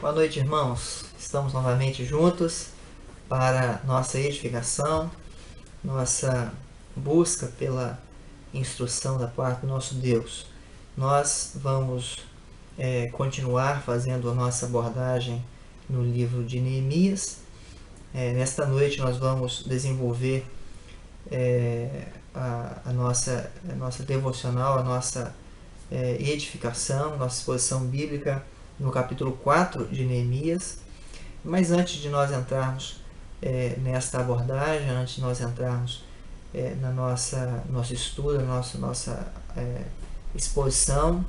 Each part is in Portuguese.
Boa noite, irmãos. Estamos novamente juntos para nossa edificação, nossa busca pela instrução da parte do nosso Deus. Nós vamos continuar fazendo a nossa abordagem no livro de Neemias. Nesta noite nós vamos desenvolver a nossa devocional, a nossa edificação, nossa exposição bíblica no capítulo 4 de Neemias. Mas antes de nós entrarmos nesta abordagem, antes de nós entrarmos na nosso estudo, na nossa exposição,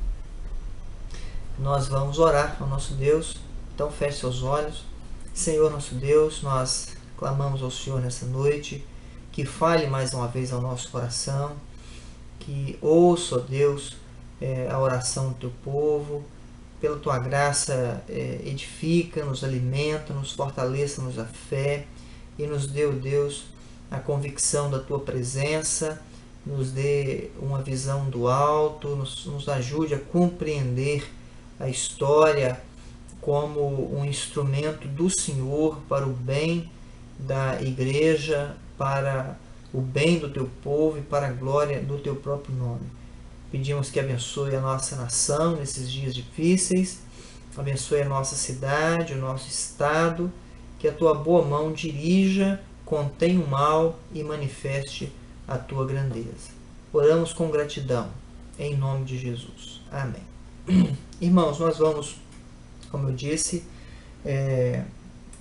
nós vamos orar ao nosso Deus. Então feche seus olhos. Senhor nosso Deus, nós clamamos ao Senhor nessa noite, que fale mais uma vez ao nosso coração, que ouça, ó Deus, a oração do teu povo. Pela tua graça, edifica, nos alimenta, nos fortaleça-nos a fé e nos dê, ó Deus, a convicção da tua presença, nos dê uma visão do alto, nos ajude a compreender a história como um instrumento do Senhor para o bem da igreja, para o bem do teu povo e para a glória do teu próprio nome. Pedimos que abençoe a nossa nação nesses dias difíceis, abençoe a nossa cidade, o nosso estado, que a tua boa mão dirija, contenha o mal e manifeste a tua grandeza. Oramos com gratidão, em nome de Jesus. Amém. Irmãos, nós vamos, como eu disse,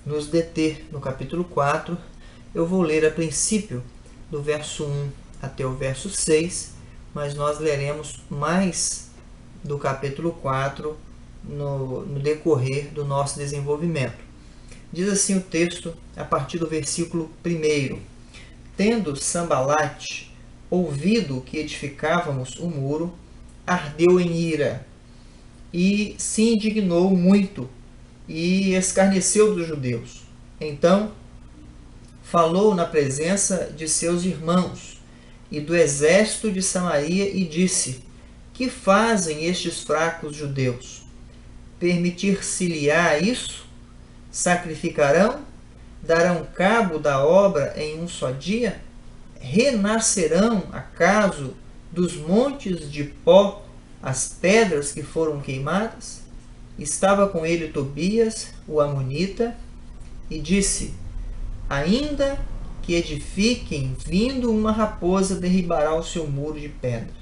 nos deter no capítulo 4. Eu vou ler a princípio do verso 1 até o verso 6, mas nós leremos mais do capítulo 4 no decorrer do nosso desenvolvimento. Diz assim o texto, a partir do versículo 1. Tendo Sambalate ouvido que edificávamos o muro, ardeu em ira, e se indignou muito, e escarneceu dos judeus. Então falou na presença de seus irmãos e do exército de Samaria e disse: que fazem estes fracos judeus? Permitir-se-lhe-á isso? Sacrificarão? Darão cabo da obra em um só dia? Renascerão, acaso, dos montes de pó as pedras que foram queimadas? Estava com ele Tobias, o amonita, e disse: ainda que edifiquem, vindo uma raposa derribará o seu muro de pedra.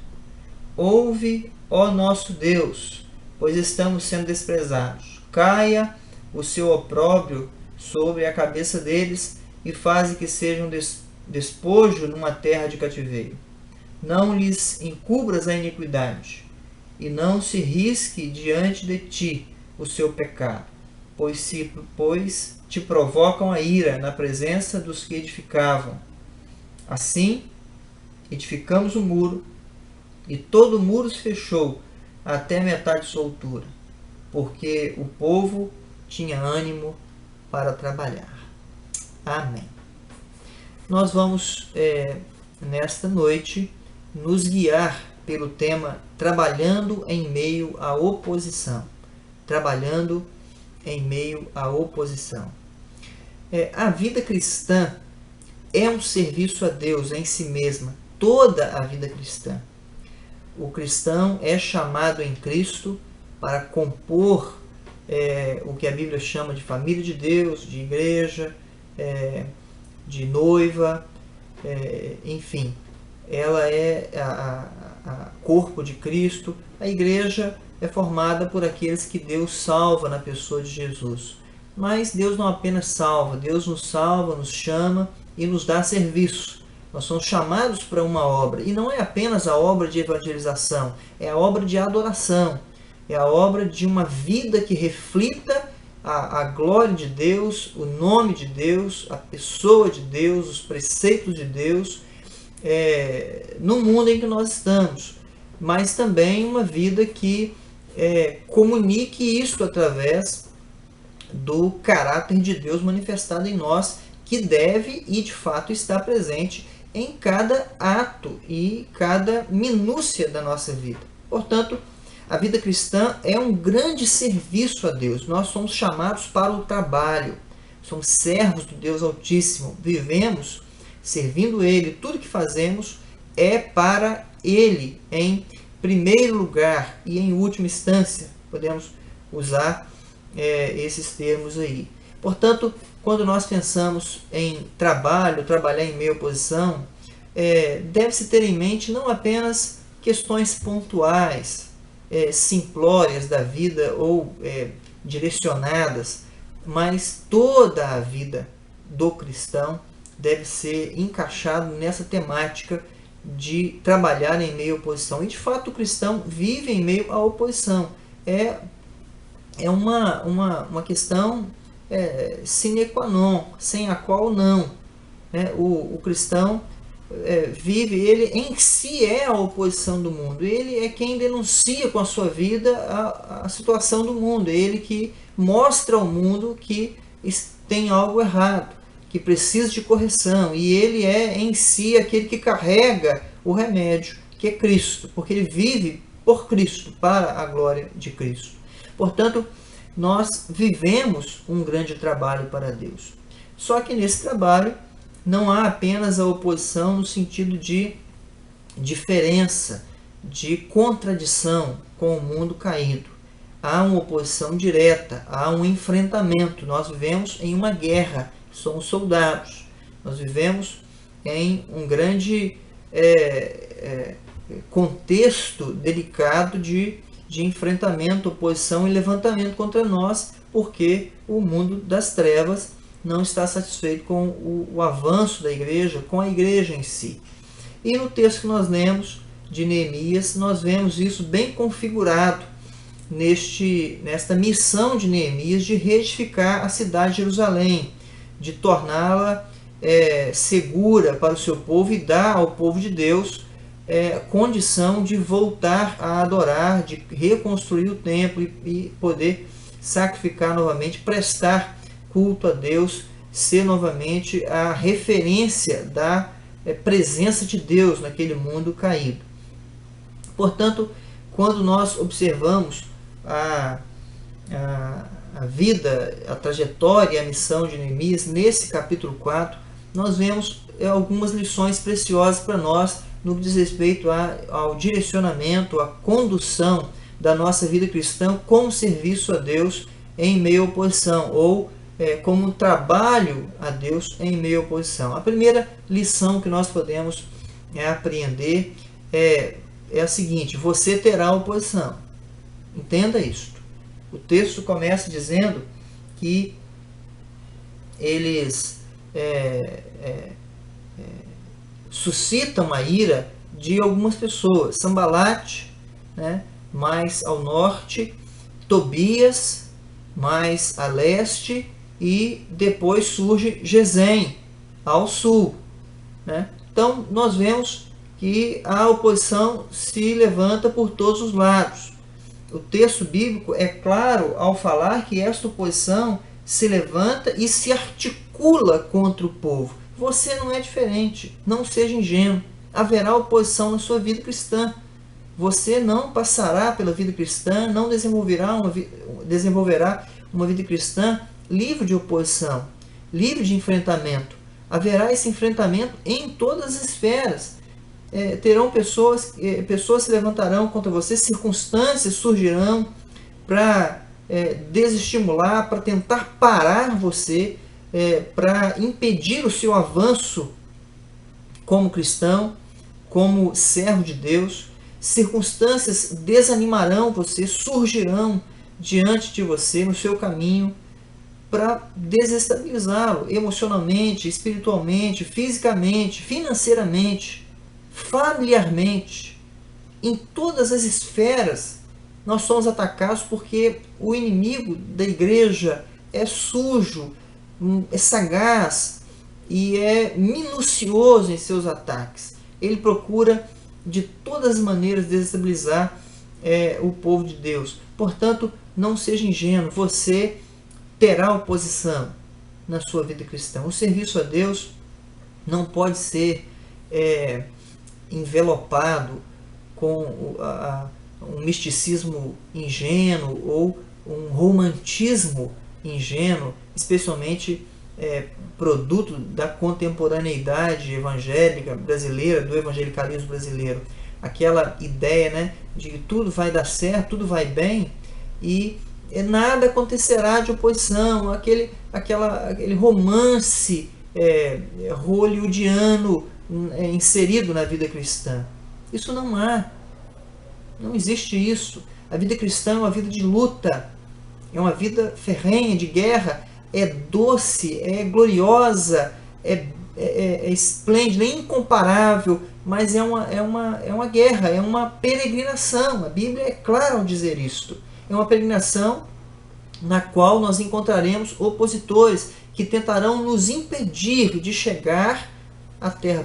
Ouve, ó nosso Deus, pois estamos sendo desprezados. Caia o seu opróbrio sobre a cabeça deles e faze que sejam despojo numa terra de cativeiro. Não lhes encubras a iniquidade, e não se risque diante de ti o seu pecado, pois te provocam a ira na presença dos que edificavam. Assim, edificamos o muro, e todo o muro se fechou até metade de sua altura, porque o povo tinha ânimo para trabalhar. Amém. Nós vamos, nesta noite, nos guiar pelo tema trabalhando em meio à oposição. Trabalhando em meio à oposição. A vida cristã é um serviço a Deus em si mesma, toda a vida cristã. O cristão é chamado em Cristo para compor o que a Bíblia chama de família de Deus, de igreja, de noiva, enfim. Ela é a corpo de Cristo. A igreja é formada por aqueles que Deus salva na pessoa de Jesus. Mas Deus não apenas salva, Deus nos salva, nos chama e nos dá serviço. Nós somos chamados para uma obra, e não é apenas a obra de evangelização, é a obra de adoração, é a obra de uma vida que reflita a glória de Deus, o nome de Deus, a pessoa de Deus, os preceitos de Deus, no mundo em que nós estamos. Mas também uma vida que comunique isso através do caráter de Deus manifestado em nós, que deve e de fato está presente em cada ato e cada minúcia da nossa vida. Portanto, A vida cristã é um grande serviço a Deus. Nós somos chamados para o trabalho. Somos servos do Deus Altíssimo. Vivemos servindo Ele. Tudo que fazemos é para Ele, em primeiro lugar e em última instância. Podemos usar esses termos aí. Portanto, quando nós pensamos em trabalho, trabalhar em meio à oposição, deve-se ter em mente não apenas questões pontuais, simplórias da vida ou direcionadas, mas toda a vida do cristão deve ser encaixado nessa temática de trabalhar em meio à oposição. E de fato o cristão vive em meio à oposição. É uma questão sine qua non, sem a qual não. O cristão vive, ele em si é a oposição do mundo. Ele é quem denuncia com a sua vida a situação do mundo. É ele que mostra ao mundo que tem algo errado, que precisa de correção. E ele é em si aquele que carrega o remédio, que é Cristo, porque ele vive por Cristo, para a glória de Cristo. Portanto, nós vivemos um grande trabalho para Deus. Só que nesse trabalho não há apenas a oposição no sentido de diferença, de contradição com o mundo caído. Há uma oposição direta, há um enfrentamento. Nós vivemos em uma guerra, somos soldados. Nós vivemos em um grande contexto delicado de enfrentamento, oposição e levantamento contra nós, porque o mundo das trevas não está satisfeito com o avanço da igreja, com a igreja em si. E no texto que nós lemos de Neemias, nós vemos isso bem configurado nesta missão de Neemias de reedificar a cidade de Jerusalém, de torná-la segura para o seu povo e dar ao povo de Deus condição de voltar a adorar, de reconstruir o templo e poder sacrificar novamente, prestar culto a Deus, ser novamente a referência da presença de Deus naquele mundo caído. Portanto, quando nós observamos a vida, a trajetória e a missão de Neemias, nesse capítulo 4, nós vemos algumas lições preciosas para nós no que diz respeito ao direcionamento, à condução da nossa vida cristã como serviço a Deus em meio à oposição, ou como trabalho a Deus em meio à oposição. A primeira lição que nós podemos apreender é a seguinte: você terá oposição. Entenda isto. O texto começa dizendo que eles suscitam a ira de algumas pessoas. Sanbalate, mais ao norte, Tobias, mais a leste, e depois surge Gesem, ao sul. Então nós vemos que a oposição se levanta por todos os lados. O texto bíblico é claro ao falar que esta oposição se levanta e se articula contra o povo. Você não é diferente, não seja ingênuo. Haverá oposição na sua vida cristã. Você não passará pela vida cristã, não desenvolverá uma vida cristã livre de oposição, livre de enfrentamento. Haverá esse enfrentamento em todas as esferas. Terão pessoas se levantarão contra você, circunstâncias surgirão para desestimular, para tentar parar você, para impedir o seu avanço como cristão, como servo de Deus. Circunstâncias desanimarão você, surgirão diante de você, no seu caminho, para desestabilizá-lo emocionalmente, espiritualmente, fisicamente, financeiramente, familiarmente. Em todas as esferas nós somos atacados, porque o inimigo da igreja é sujo, é sagaz e é minucioso em seus ataques. Ele procura de todas as maneiras desestabilizar o povo de Deus. Portanto, não seja ingênuo, você terá oposição na sua vida cristã. O serviço a Deus não pode ser envelopado com um misticismo ingênuo ou um romantismo ingênuo, especialmente produto da contemporaneidade evangélica brasileira, do evangelicalismo brasileiro. Aquela ideia, né, de que tudo vai dar certo, tudo vai bem e nada acontecerá de oposição, aquele romance hollywoodiano inserido na vida cristã. Isso não há. Não existe isso. A vida cristã é uma vida de luta, é uma vida ferrenha, de guerra, é doce, é gloriosa, é esplêndida, é incomparável, mas é uma guerra, é uma peregrinação. A Bíblia é clara ao dizer isto. É uma peregrinação na qual nós encontraremos opositores que tentarão nos impedir de chegar à terra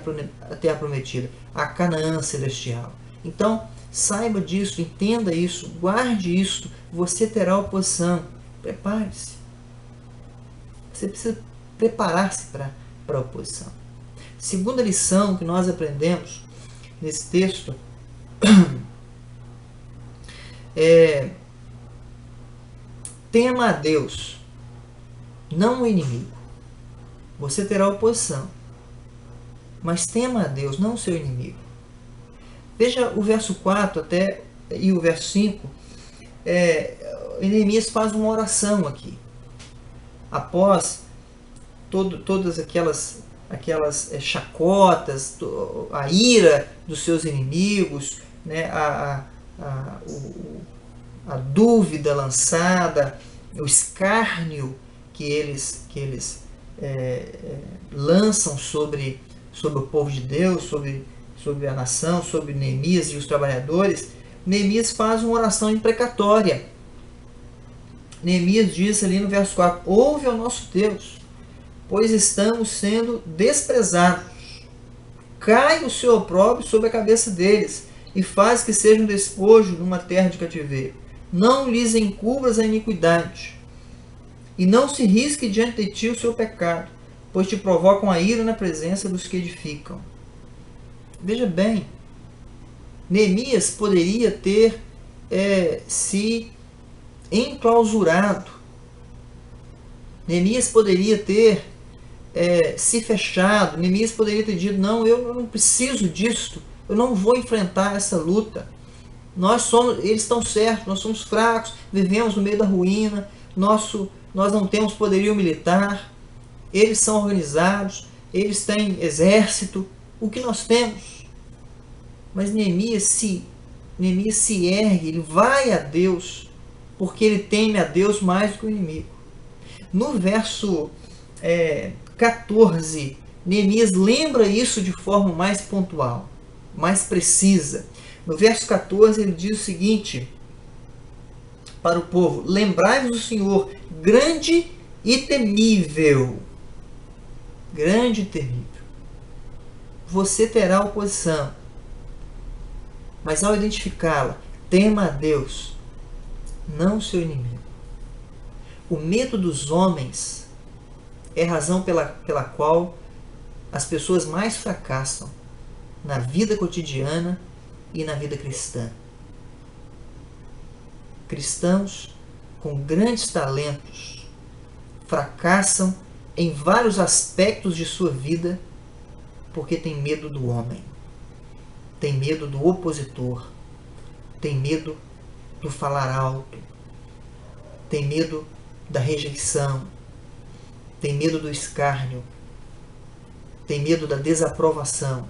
prometida, à Canaã celestial. Então, saiba disso, entenda isso, guarde isso. Você terá oposição. Prepare-se. Você precisa preparar-se para a oposição. Segunda lição que nós aprendemos nesse texto é: tema a Deus, não o inimigo. Você terá oposição, mas tema a Deus, não o seu inimigo. Veja o verso 4 até e o verso 5. Neemias faz uma oração aqui. Após todas aquelas chacotas, a ira dos seus inimigos, né, a dúvida lançada, o escárnio que eles lançam sobre o povo de Deus, sobre a nação, sobre Neemias e os trabalhadores, Neemias faz uma oração imprecatória. Neemias diz ali no verso 4: ouve ao nosso Deus, pois estamos sendo desprezados. Cai o seu opróbrio sobre a cabeça deles, e faz que seja um despojo numa terra de cativeiro. Não lhes encubras a iniquidade, e não se risque diante de ti o seu pecado, pois te provocam a ira na presença dos que edificam. Veja bem, Neemias poderia ter se enclausurado. Neemias poderia ter se fechado. Neemias poderia ter dito: não, eu não preciso disto, eu não vou enfrentar essa luta. Eles estão certos, nós somos fracos, vivemos no meio da ruína, nós não temos poderio militar, eles são organizados, eles têm exército, o que nós temos? Mas Neemias se ergue, ele vai a Deus, porque ele teme a Deus mais do que o inimigo. No verso 14, Neemias lembra isso de forma mais pontual, mais precisa. No verso 14 ele diz o seguinte para o povo: lembrai-vos do Senhor, grande e temível. Grande e temível. Você terá oposição, mas ao identificá-la, tema a Deus, não o seu inimigo. O medo dos homens é a razão pela qual as pessoas mais fracassam na vida cotidiana e na vida cristã. Cristãos com grandes talentos fracassam em vários aspectos de sua vida porque tem medo do homem, tem medo do opositor, tem medo do falar alto, tem medo da rejeição, tem medo do escárnio, tem medo da desaprovação.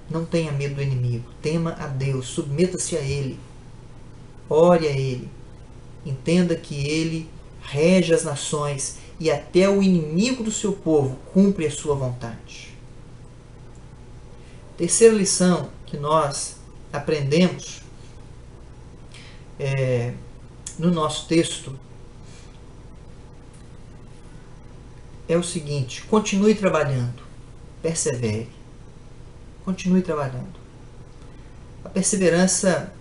Não tenha medo do inimigo, tema a Deus, submeta-se a Ele, ore a Ele, entenda que Ele rege as nações e até o inimigo do seu povo cumpre a sua vontade. Terceira lição que nós aprendemos no nosso texto é o seguinte: continue trabalhando, persevere, continue trabalhando. A perseverança,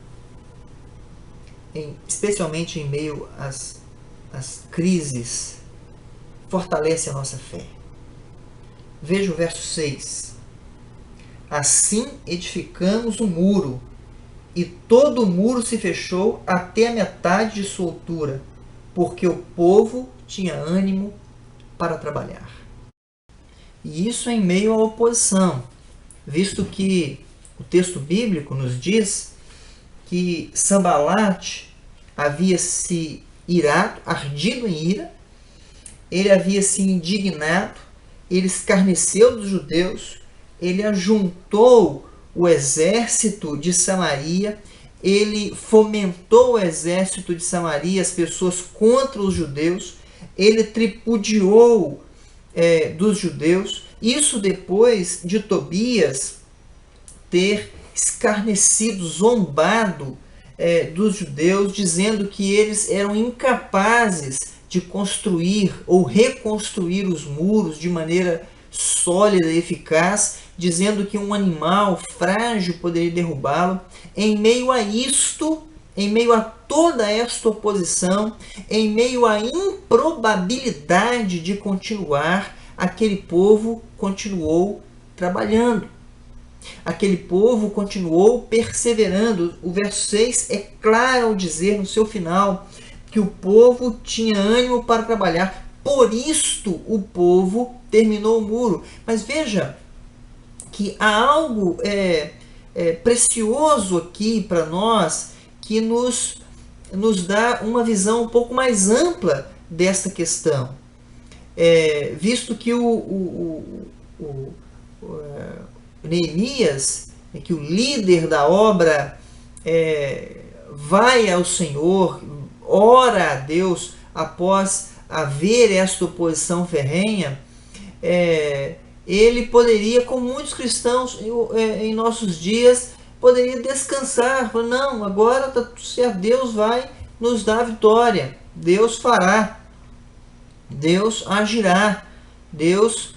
especialmente em meio às crises, fortalece a nossa fé. Veja o verso 6. Assim edificamos o muro e todo o muro se fechou até a metade de sua altura, porque o povo tinha ânimo para trabalhar. E isso em meio à oposição, visto que o texto bíblico nos diz que Sambalate havia se irado, ardido em ira, ele havia se indignado, ele escarneceu dos judeus, ele ajuntou o exército de Samaria, ele fomentou o exército de Samaria, as pessoas contra os judeus, ele tripudiou dos judeus. Isso depois de Tobias ter escarnecido, zombado dos judeus, dizendo que eles eram incapazes de construir ou reconstruir os muros de maneira sólida e eficaz, dizendo que um animal frágil poderia derrubá-lo. Em meio a isto, em meio a toda esta oposição, em meio à improbabilidade de continuar, aquele povo continuou trabalhando. Aquele povo continuou perseverando. O verso 6 é claro ao dizer no seu final que o povo tinha ânimo para trabalhar. Por isto o povo terminou o muro. Mas veja que há algo precioso aqui para nós que nos dá uma visão um pouco mais ampla desta questão. Visto que Neemias, que o líder da obra, vai ao Senhor, ora a Deus após haver esta oposição ferrenha, ele poderia, como muitos cristãos em nossos dias, poderia descansar. Não, agora está tudo certo, Deus vai nos dar a vitória, Deus fará, Deus agirá, Deus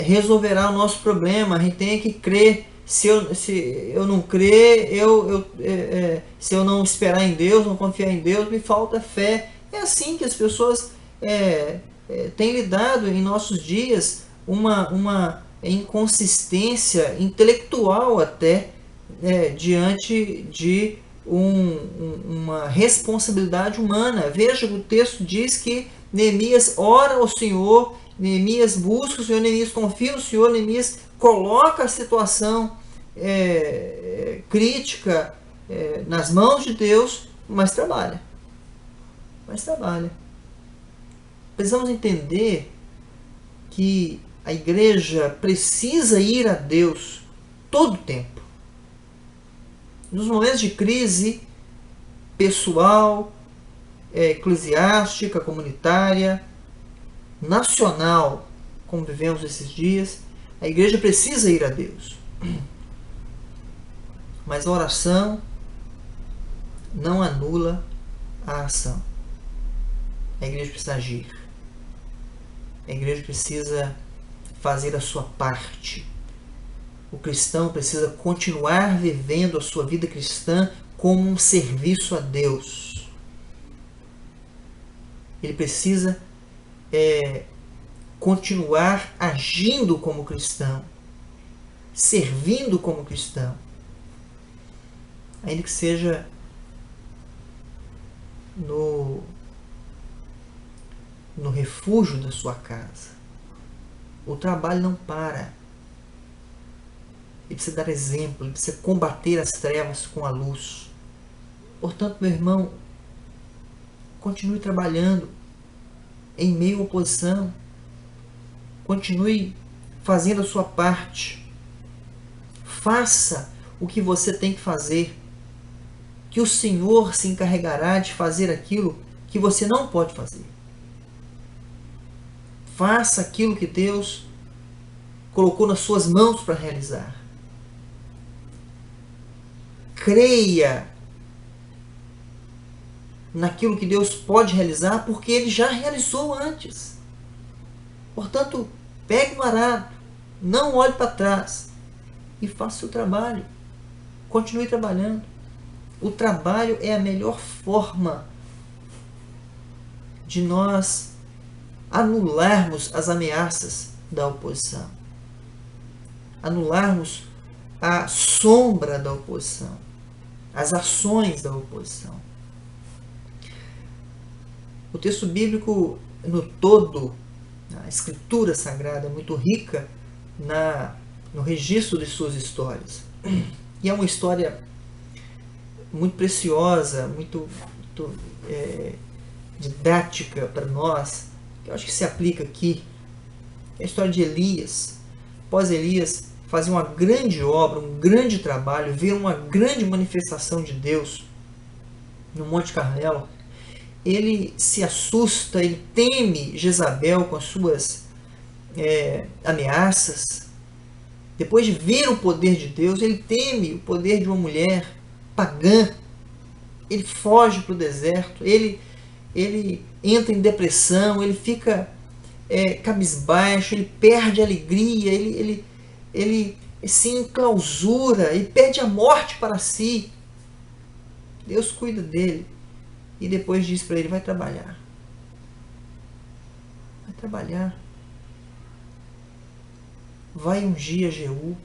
resolverá o nosso problema. A gente tem que crer. Se eu não crer, se eu não esperar em Deus, não confiar em Deus, me falta fé. É assim que as pessoas têm lidado em nossos dias, uma inconsistência intelectual até, diante de uma responsabilidade humana. Veja que o texto diz que Neemias ora ao Senhor, Neemias busca o Senhor, Neemias confia no Senhor, Neemias coloca a situação crítica nas mãos de Deus, mas trabalha. Precisamos entender que a igreja precisa ir a Deus todo o tempo. Nos momentos de crise pessoal, eclesiástica, comunitária, nacional, como vivemos esses dias, a igreja precisa ir a Deus. Mas a oração não anula a ação. A igreja precisa agir. A igreja precisa fazer a sua parte. O cristão precisa continuar vivendo a sua vida cristã como um serviço a Deus. Ele precisa continuar agindo como cristão, servindo como cristão, ainda que seja no refúgio da sua casa. O trabalho não para. Ele precisa dar exemplo, ele precisa combater as trevas com a luz. Portanto, meu irmão, continue trabalhando em meio à oposição. Continue fazendo a sua parte. Faça o que você tem que fazer, que o Senhor se encarregará de fazer aquilo que você não pode fazer. Faça aquilo que Deus colocou nas suas mãos para realizar. Creia naquilo que Deus pode realizar, porque Ele já realizou antes. Portanto, pegue o arado, não olhe para trás e faça o seu trabalho. Continue trabalhando. O trabalho é a melhor forma de nós anularmos as ameaças da oposição, anularmos a sombra da oposição. as ações da oposição. O texto bíblico, no todo, a Escritura Sagrada é muito rica no registro de suas histórias. E é uma história muito preciosa, muito didática para nós, que eu acho que se aplica aqui. É a história de Elias. Após Elias fazer uma grande obra, um grande trabalho, ver uma grande manifestação de Deus no Monte Carmelo, ele se assusta, ele teme Jezabel com as suas ameaças. Depois de ver o poder de Deus, ele teme o poder de uma mulher pagã. Ele foge para o deserto, ele entra em depressão, ele fica cabisbaixo, ele perde a alegria, ele se enclausura, ele pede a morte para si. Deus cuida dele. E depois diz para ele, vai trabalhar. Vai trabalhar. Vai ungir a Jeú.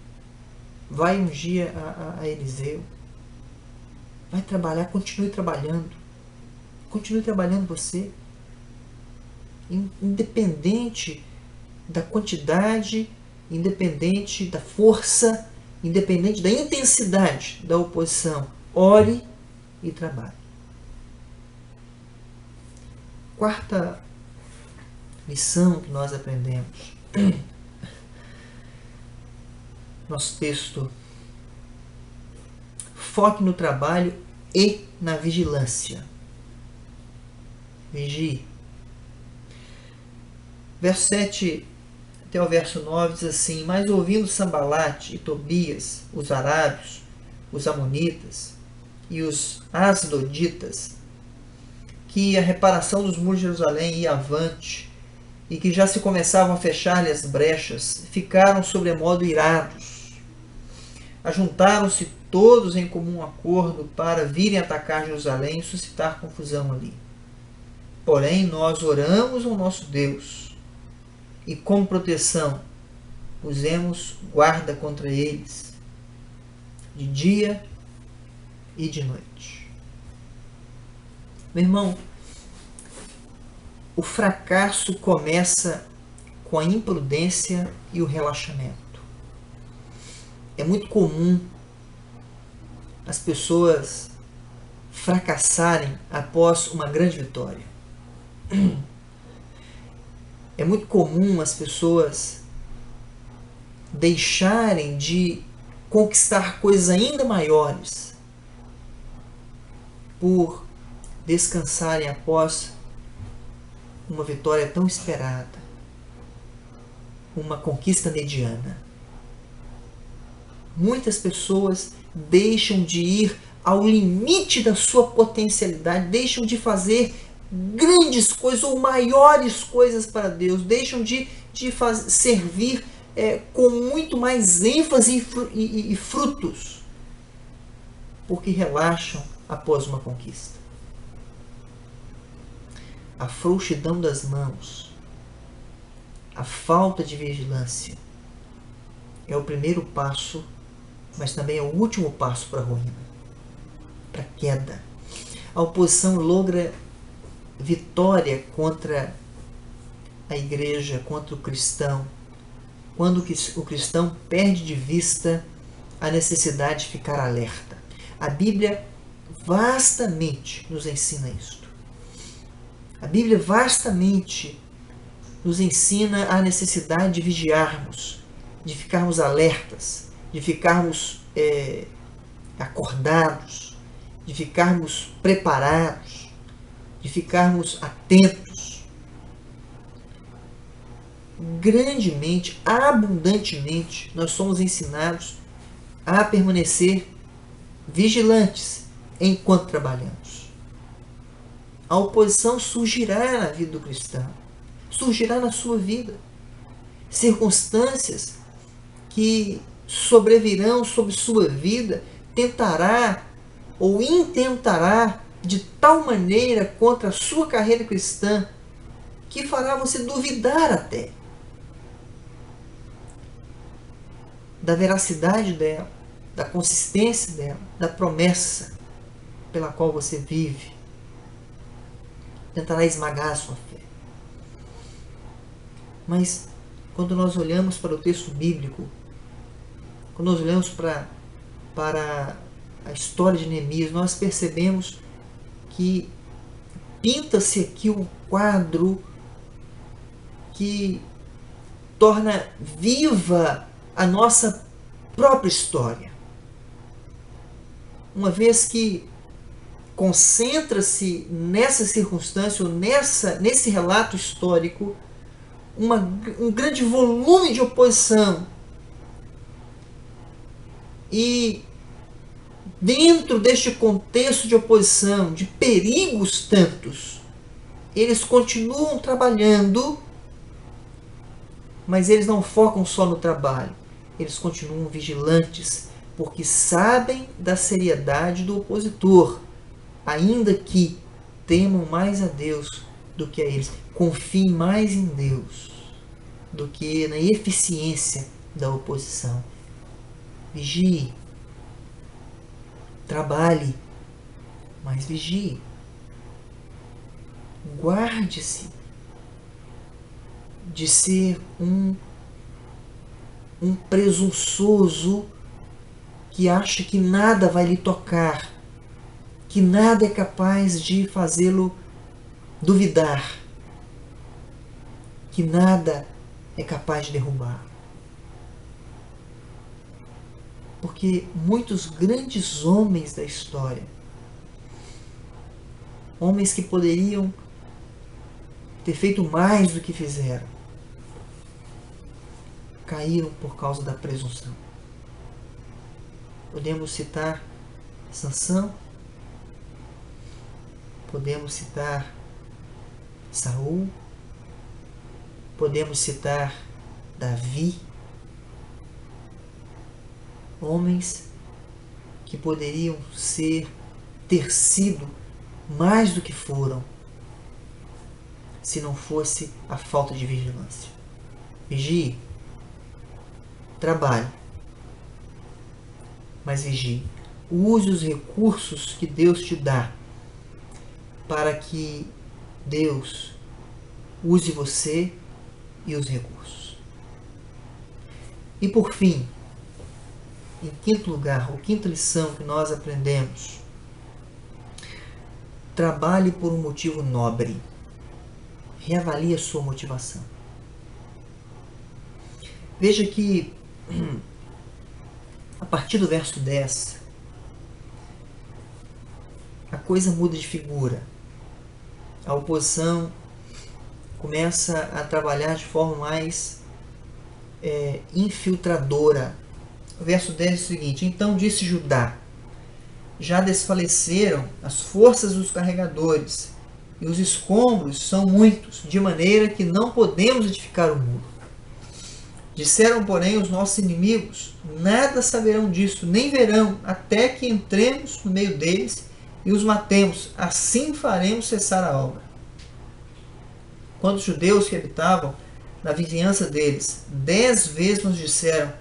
Vai ungir a Eliseu. Vai trabalhar, continue trabalhando. Continue trabalhando você. Independente da quantidade, independente da força, independente da intensidade da oposição. Ore e trabalhe. Quarta lição que nós aprendemos. Nosso texto. Foque no trabalho e na vigilância. Vigie. Verso 7 até o verso 9 diz assim: Mas ouvindo Sambalate e Tobias, os arábios, os amonitas e os asdoditas, que a reparação dos muros de Jerusalém ia avante, e que já se começavam a fechar-lhe as brechas, ficaram sobremodo irados. Ajuntaram-se todos em comum acordo para virem atacar Jerusalém e suscitar confusão ali. Porém, nós oramos ao nosso Deus, e como proteção pusemos guarda contra eles, de dia e de noite. Meu irmão, o fracasso começa com a imprudência e o relaxamento. É muito comum as pessoas fracassarem após uma grande vitória. É muito comum as pessoas deixarem de conquistar coisas ainda maiores por descansarem após uma vitória tão esperada, uma conquista mediana. Muitas pessoas deixam de ir ao limite da sua potencialidade, deixam de fazer grandes coisas ou maiores coisas para Deus, deixam de servir com muito mais ênfase e frutos, porque relaxam após uma conquista. A frouxidão das mãos, a falta de vigilância é o primeiro passo, mas também é o último passo para a ruína, para a queda. A oposição logra vitória contra a igreja, contra o cristão, quando o cristão perde de vista a necessidade de ficar alerta. A Bíblia vastamente nos ensina isto. A Bíblia vastamente nos ensina a necessidade de vigiarmos, de ficarmos alertas, de ficarmos acordados, de ficarmos preparados, de ficarmos atentos. Grandemente, abundantemente, nós somos ensinados a permanecer vigilantes enquanto trabalhamos. A oposição surgirá na vida do cristão, surgirá na sua vida. Circunstâncias que sobrevirão sobre sua vida tentará ou intentará de tal maneira contra a sua carreira cristã que fará você duvidar até da veracidade dela, da consistência dela, da promessa. pela qual você vive. Tentará esmagar a sua fé. Mas quando nós olhamos para o texto bíblico, quando nós olhamos para a história de Neemias, nós percebemos que pinta-se aqui um quadro que torna viva a nossa própria história. Uma vez que concentra-se nessa circunstância, ou nesse relato histórico, um grande volume de oposição. E dentro deste contexto de oposição, de perigos tantos, eles continuam trabalhando, mas eles não focam só no trabalho. Eles continuam vigilantes, porque sabem da seriedade do opositor, ainda que temam mais a Deus do que a eles. Confiem mais em Deus do que na eficiência da oposição. Vigie. Trabalhe, mas vigie. Guarde-se de ser um presunçoso que acha que nada vai lhe tocar, que nada é capaz de fazê-lo duvidar, que nada é capaz de derrubar. Porque muitos grandes homens da história, homens que poderiam ter feito mais do que fizeram, caíram por causa da presunção. Podemos citar Sansão, podemos citar Saul, podemos citar Davi, homens que poderiam ter sido mais do que foram, se não fosse a falta de vigilância. Vigie, trabalhe, mas vigie. Use os recursos que Deus te dá para que Deus use você e os recursos. E por fim, em quinto lugar, ou quinta lição que nós aprendemos: trabalhe por um motivo nobre. Reavalie a sua motivação. Veja que a partir do verso 10, a coisa muda de figura. A oposição começa a trabalhar de forma mais infiltradora. O verso 10 é o seguinte: então disse Judá: já desfaleceram as forças dos carregadores, e os escombros são muitos, de maneira que não podemos edificar o muro. Disseram, porém, os nossos inimigos: nada saberão disso, nem verão, até que entremos no meio deles e os matemos. Assim faremos cessar a obra. Quando os judeus que habitavam na vizinhança deles 10 vezes nos disseram: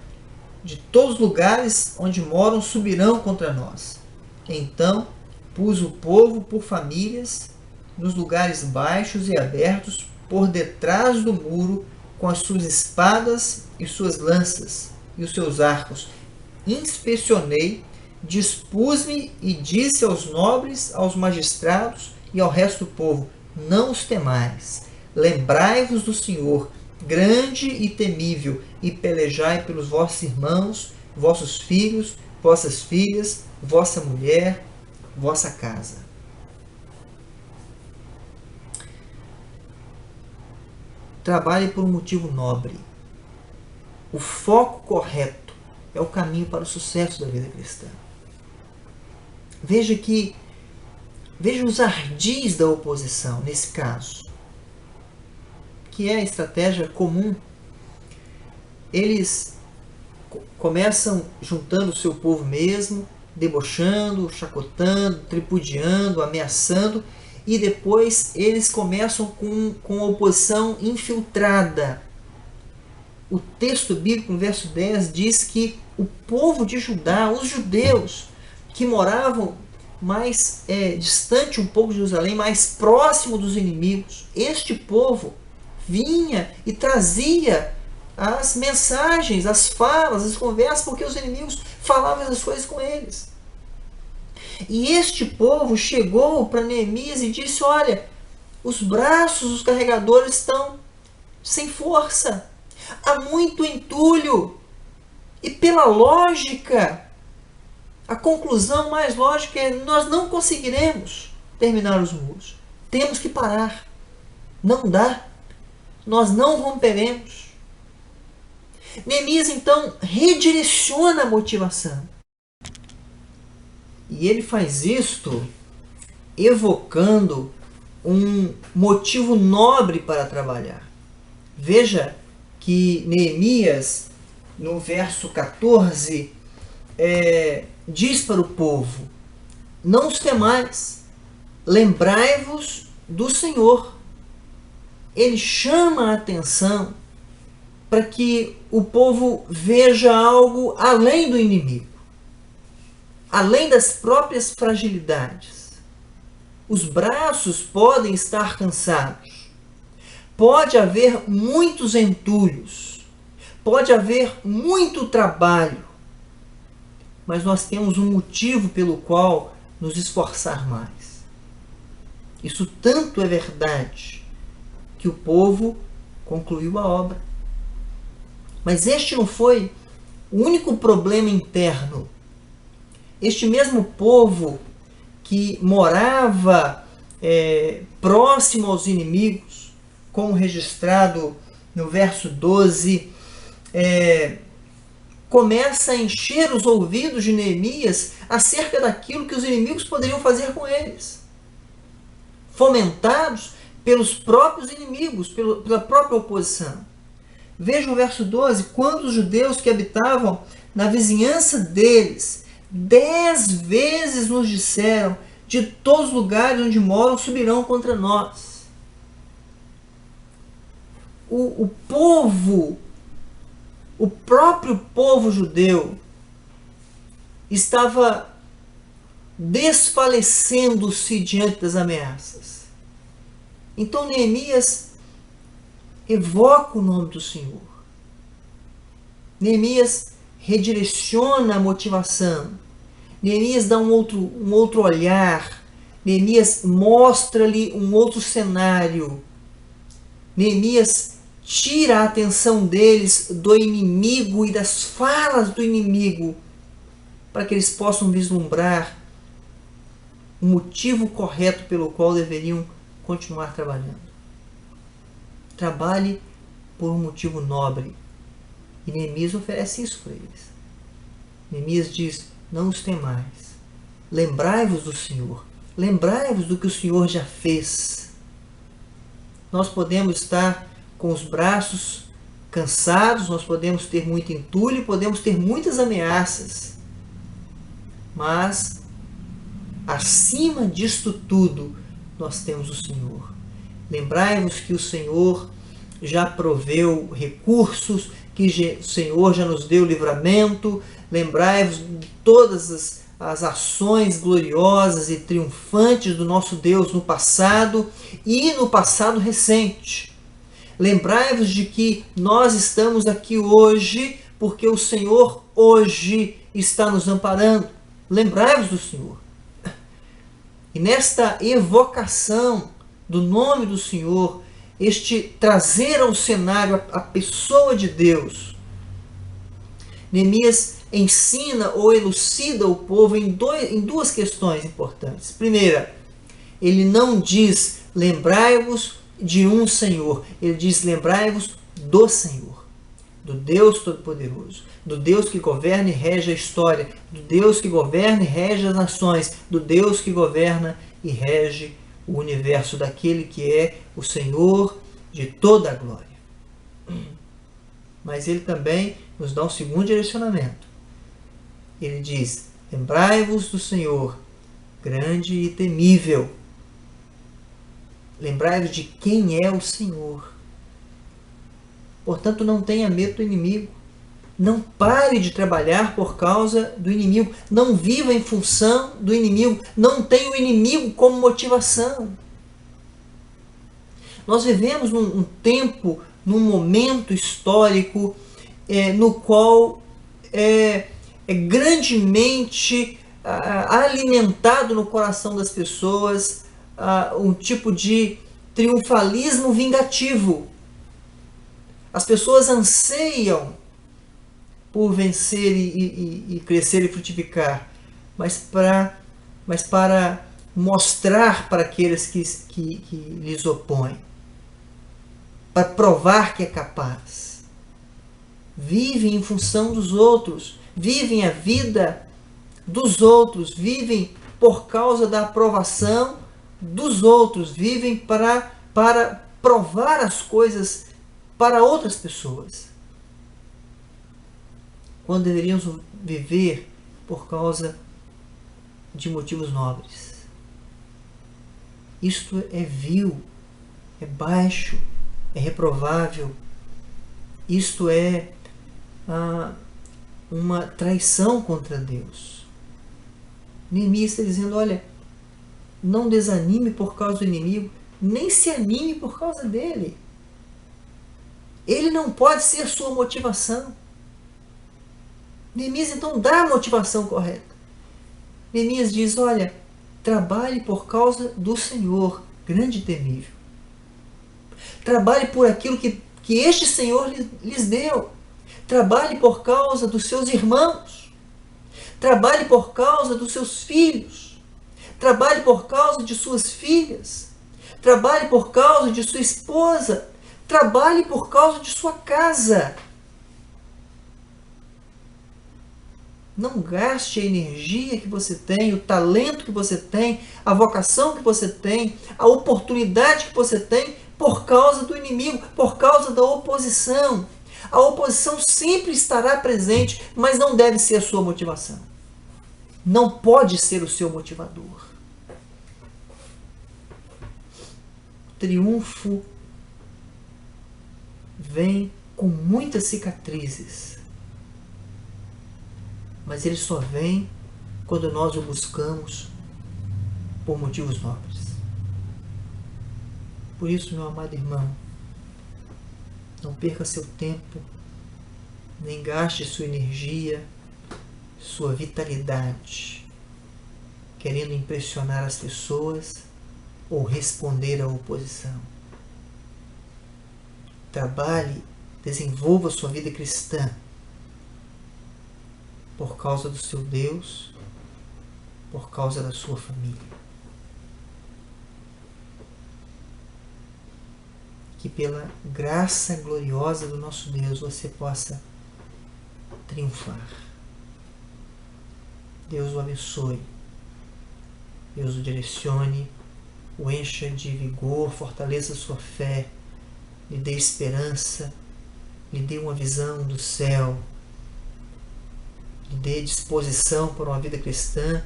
de todos os lugares onde moram subirão contra nós. Então pus o povo por famílias nos lugares baixos e abertos, por detrás do muro, com as suas espadas e suas lanças e os seus arcos. Inspecionei, dispus-me e disse aos nobres, aos magistrados e ao resto do povo: não os temais. Lembrai-vos do Senhor, grande e temível, e pelejai pelos vossos irmãos, vossos filhos, vossas filhas, vossa mulher, vossa casa. Trabalhe por um motivo nobre. O foco correto é o caminho para o sucesso da vida cristã. Veja os ardis da oposição nesse caso, que é a estratégia comum. Eles começam juntando o seu povo mesmo, debochando, chacotando, tripudiando, ameaçando, e depois eles começam com a oposição infiltrada. O texto bíblico, no verso 10, diz que o povo de Judá, os judeus que moravam mais distante um pouco de Jerusalém, mais próximo dos inimigos. Este povo vinha e trazia as mensagens, as falas, as conversas, porque os inimigos falavam essas coisas com eles. E este povo chegou para Neemias e disse: olha, os braços dos carregadores estão sem força, há muito entulho. E pela lógica, a conclusão mais lógica é: nós não conseguiremos terminar os muros. Temos que parar. Não dá. Nós não romperemos. Neemias então redireciona a motivação. E ele faz isto evocando um motivo nobre para trabalhar. Veja que Neemias, no verso 14, diz para o povo: não os temais, lembrai-vos do Senhor. Ele chama a atenção para que o povo veja algo além do inimigo, além das próprias fragilidades. Os braços podem estar cansados, pode haver muitos entulhos, pode haver muito trabalho, mas nós temos um motivo pelo qual nos esforçar mais. Isso tanto é verdade que o povo concluiu a obra. Mas este não foi o único problema interno. Este mesmo povo que morava próximo aos inimigos, como registrado no verso 12, começa a encher os ouvidos de Neemias acerca daquilo que os inimigos poderiam fazer com eles, fomentados pelos próprios inimigos, pela própria oposição. Veja o verso 12: quando os judeus que habitavam na vizinhança deles 10 vezes nos disseram: de todos os lugares onde moram subirão contra nós. O povo, o próprio povo judeu, estava desfalecendo-se diante das ameaças. Então Neemias evoca o nome do Senhor. Neemias redireciona a motivação. Neemias dá um outro olhar. Neemias mostra-lhe um outro cenário. Neemias tira a atenção deles do inimigo e das falas do inimigo, para que eles possam vislumbrar o motivo correto pelo qual deveriam continuar trabalhando. Trabalhe por um motivo nobre. E Neemias oferece isso para eles. Neemias diz: não os temais. Lembrai-vos do Senhor. Lembrai-vos do que o Senhor já fez. Nós podemos estar com os braços cansados, nós podemos ter muito entulho, podemos ter muitas ameaças. Mas, acima disto tudo, nós temos o Senhor. Lembrai-vos que o Senhor já proveu recursos, que o Senhor já nos deu livramento. Lembrai-vos de todas as ações gloriosas e triunfantes do nosso Deus no passado e no passado recente. Lembrai-vos de que nós estamos aqui hoje porque o Senhor hoje está nos amparando. Lembrai-vos do Senhor. E nesta evocação do nome do Senhor, este trazer ao cenário a pessoa de Deus, Neemias ensina ou elucida o povo em duas questões importantes. Primeira, ele não diz lembrai-vos de um Senhor, ele diz lembrai-vos do Senhor, do Deus Todo-Poderoso, do Deus que governa e rege a história, do Deus que governa e rege as nações, do Deus que governa e rege o universo, daquele que é o Senhor de toda a glória. Mas ele também nos dá um segundo direcionamento. Ele diz: lembrai-vos do Senhor, grande e temível. Lembrai-vos de quem é o Senhor. Portanto, não tenha medo do inimigo. Não pare de trabalhar por causa do inimigo. Não viva em função do inimigo. Não tenha o inimigo como motivação. Nós vivemos num tempo, num momento histórico no qual é grandemente alimentado no coração das pessoas um tipo de triunfalismo vingativo. As pessoas anseiam por vencer e crescer e frutificar, mas para mostrar para aqueles que lhes opõem, para provar que é capaz. Vivem em função dos outros, vivem a vida dos outros, vivem por causa da aprovação dos outros, vivem para provar as coisas para outras pessoas, quando deveríamos viver por causa de motivos nobres. Isto é vil, é baixo, é reprovável. Isto é uma traição contra Deus. Neemias está dizendo, olha, não desanime por causa do inimigo, nem se anime por causa dele. Ele não pode ser sua motivação. Neemias então dá a motivação correta. Neemias diz, olha, trabalhe por causa do Senhor, grande e temível. Trabalhe por aquilo que este Senhor lhes deu. Trabalhe por causa dos seus irmãos. Trabalhe por causa dos seus filhos. Trabalhe por causa de suas filhas. Trabalhe por causa de sua esposa. Trabalhe por causa de sua casa. Não gaste a energia que você tem, o talento que você tem, a vocação que você tem, a oportunidade que você tem por causa do inimigo, por causa da oposição. A oposição sempre estará presente, mas não deve ser a sua motivação. Não pode ser o seu motivador. O triunfo vem com muitas cicatrizes, mas ele só vem quando nós o buscamos por motivos nobres. Por isso, meu amado irmão, não perca seu tempo, nem gaste sua energia, sua vitalidade, querendo impressionar as pessoas ou responder à oposição. Trabalhe, desenvolva sua vida cristã por causa do seu Deus, por causa da sua família. Que pela graça gloriosa do nosso Deus você possa triunfar. Deus o abençoe, Deus o direcione, o encha de vigor, fortaleça sua fé, lhe dê esperança, lhe dê uma visão do céu, lhe dê disposição para uma vida cristã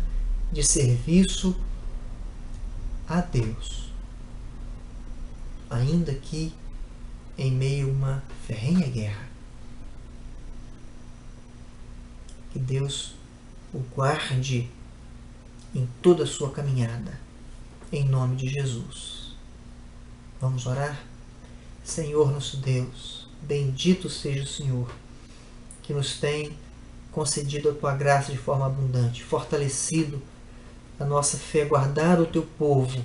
de serviço a Deus, ainda que em meio a uma ferrenha guerra. Que Deus o guarde em toda a sua caminhada, em nome de Jesus. Vamos orar? Senhor nosso Deus, bendito seja o Senhor, que nos tem concedido a Tua graça de forma abundante, fortalecido a nossa fé, guardado o Teu povo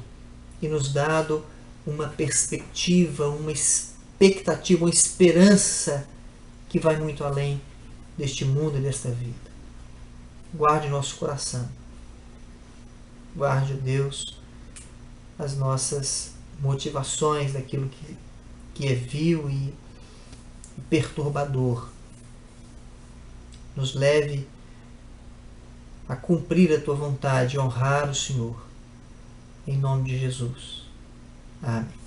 e nos dado uma perspectiva, uma expectativa, uma esperança que vai muito além deste mundo e desta vida. Guarde nosso coração. Guarde, Deus, as nossas motivações daquilo que é vil e perturbador. Nos leve a cumprir a Tua vontade, honrar o Senhor. Em nome de Jesus. Amém.